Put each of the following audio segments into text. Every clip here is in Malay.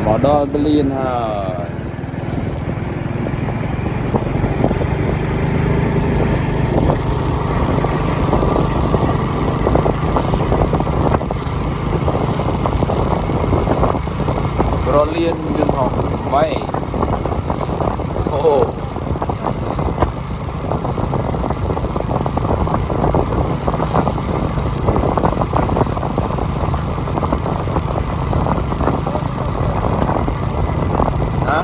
Modal beliin ha. Berlian Yun Hong Wei. Oh. Hả?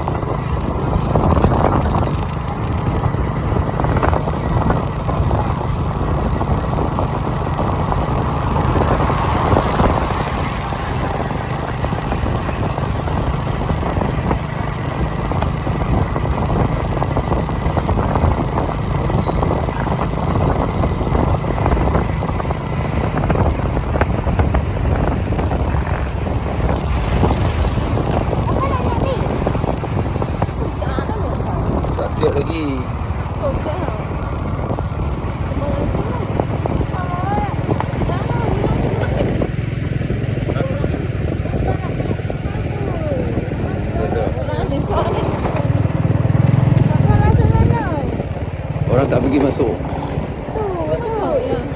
Tak siap lagi. Orang tak pergi masuk. Tu, betul.